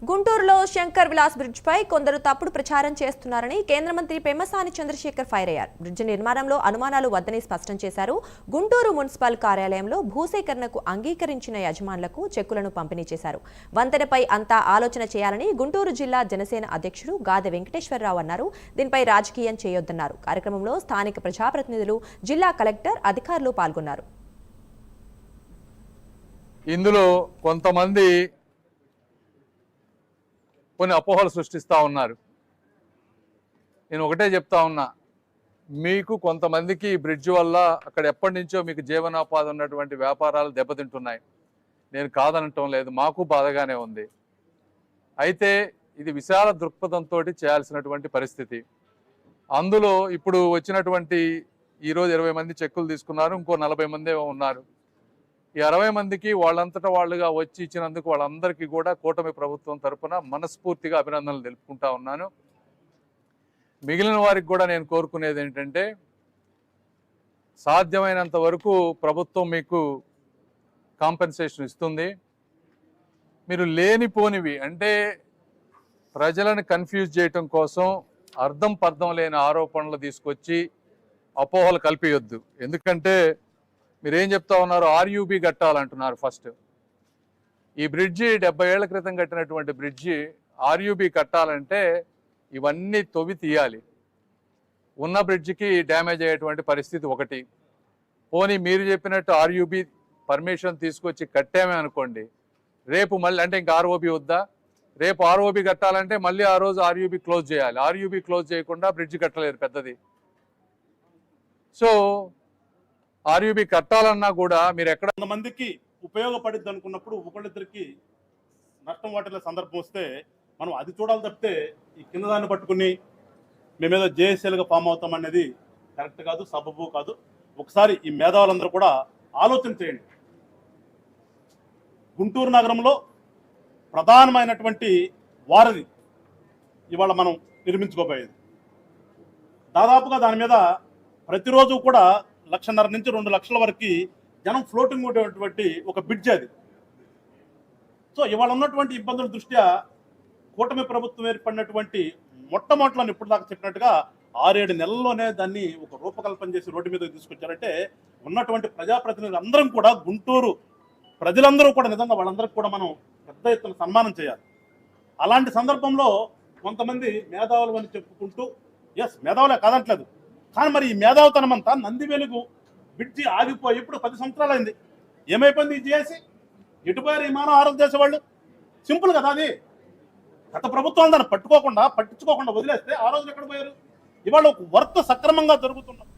గుంటూరులో శంకర్ విలాస్ బ్రిడ్జ్ పై కొందరు తప్పుడు ప్రచారం చేస్తున్నారని కేంద్ర మంత్రి పెమ్మసాని చంద్రశేఖర్ ఫైర్ అయ్యారు. బ్రిడ్జ్ నిర్మాణంలో అనుమానాలు వద్దని స్పష్టం చేశారు. గుంటూరు మున్సిపల్ కార్యాలయంలో భూసేకరణకు అంగీకరించిన యజమానులకు చెక్కులను పంపిణీ చేశారు. వంతెనపై అంతా ఆలోచన చేయాలని గుంటూరు జిల్లా జనసేన అధ్యక్షుడు గాదె వెంకటేశ్వరరావు అన్నారు. దీనిపై రాజకీయం చేయొద్దన్నారు. కార్యక్రమంలో స్థానిక ప్రజాప్రతినిధులు, జిల్లా కలెక్టర్, అధికారులు పాల్గొన్నారు. ఇందులో కొంతమంది కొన్ని అపోహలు సృష్టిస్తూ ఉన్నారు. నేను ఒకటే చెప్తా ఉన్నా, మీకు కొంతమందికి ఈ బ్రిడ్జ్ వల్ల అక్కడ ఎప్పటి నుంచో మీకు జీవనోపాధి ఉన్నటువంటి వ్యాపారాలు దెబ్బతింటున్నాయి. నేను కాదనటం లేదు, మాకు బాధగానే ఉంది. అయితే ఇది విశాల దృక్పథంతో చేయాల్సినటువంటి పరిస్థితి. అందులో ఇప్పుడు వచ్చినటువంటి ఈరోజు 20 మంది చెక్కులు తీసుకున్నారు, ఇంకో 40 మంది ఉన్నారు. ఈ 60 మందికి వాళ్ళంతటా వాళ్ళుగా వచ్చి ఇచ్చినందుకు వాళ్ళందరికీ కూడా కూటమి ప్రభుత్వం తరఫున మనస్ఫూర్తిగా అభినందనలు తెలుపుకుంటా ఉన్నాను. మిగిలిన వారికి కూడా నేను కోరుకునేది ఏంటంటే, సాధ్యమైనంత వరకు ప్రభుత్వం మీకు కాంపెన్సేషన్ ఇస్తుంది. మీరు లేనిపోనివి అంటే ప్రజలను కన్ఫ్యూజ్ చేయటం కోసం అర్థం పర్థం లేని ఆరోపణలు తీసుకొచ్చి అపోహలు కల్పియొద్దు. ఎందుకంటే మీరేం చెప్తా ఉన్నారు, ఆర్యూబీ కట్టాలంటున్నారు. ఫస్ట్ ఈ బ్రిడ్జి 70 ఏళ్ల క్రితం కట్టినటువంటి బ్రిడ్జి ఆర్యూబీ కట్టాలంటే ఇవన్నీ తవ్వి తీయాలి. ఉన్న బ్రిడ్జికి డ్యామేజ్ అయ్యేటువంటి పరిస్థితి ఒకటి. పోనీ మీరు చెప్పినట్టు ఆర్యూబీ పర్మిషన్ తీసుకొచ్చి కట్టామే అనుకోండి, రేపు మళ్ళీ అంటే ఇంకా ఆర్ఓబీ వద్దా? రేపు ఆర్ఓబీ కట్టాలంటే మళ్ళీ ఆ రోజు ఆర్యూబీ క్లోజ్ చేయాలి. ఆర్యూబీ క్లోజ్ చేయకుండా బ్రిడ్జి కట్టలేరు పెద్దది. సో ఆర్యూబీ కట్టాలన్నా కూడా మీరు ఎక్కడ కొంతమందికి ఉపయోగపడిద్ది అనుకున్నప్పుడు ఒకళ్ళిద్దరికి నష్టం వాటిల్ల సందర్భం వస్తే మనం అది చూడాలి తప్పితే ఈ కింద దాన్ని పట్టుకుని మేమేదో జేఎస్ఎల్గా ఫామ్ అవుతాం అనేది కరెక్ట్ కాదు, సబబు కాదు. ఒకసారి ఈ మేధావులందరూ కూడా ఆలోచన చేయండి. గుంటూరు నగరంలో ప్రధానమైనటువంటి వారధి ఇవాళ మనం నిర్మించుకోబోయేది. దాదాపుగా దాని మీద ప్రతిరోజు కూడా 1.5 నుంచి 2 లక్షల వరకు జనం ఫ్లోటింగ్ ఉండేటువంటి ఒక బ్రిడ్జ్ అది. సో ఇవాళ ఉన్నటువంటి ఇబ్బందుల దృష్ట్యా కూటమి ప్రభుత్వం ఏర్పడినటువంటి మొట్టమొదటిలో ఇప్పుడు దాకా చెప్పినట్టుగా 6-7 నెలల్లోనే దాన్ని ఒక రూపకల్పన చేసి రోడ్డు మీదకి తీసుకొచ్చారంటే ఉన్నటువంటి ప్రజాప్రతినిధులు అందరం కూడా, గుంటూరు ప్రజలందరూ కూడా నిజంగా వాళ్ళందరికీ కూడా మనం పెద్ద ఎత్తున సన్మానం చేయాలి. అలాంటి సందర్భంలో కొంతమంది మేధావులు అని చెప్పుకుంటూ, ఎస్ మేధావులే కాదంటలేదు, కానీ మరి ఈ మేధావుతనం అంతా నందివెలుగు బ్రిడ్జి ఆగిపోయి ఇప్పుడు 10 సంవత్సరాలు అయింది. ఏమైపోయింది ఈ చేసి? ఎటుపోయారు ఈ మానవ ఆరోగ్య చేసేవాళ్ళు? సింపుల్ కదా అది. గత ప్రభుత్వాలు దాన్ని పట్టించుకోకుండా వదిలేస్తే ఆ రోజులు ఎక్కడ పోయారు? ఇవాళ ఒక వర్క్ సక్రమంగా జరుగుతున్నారు.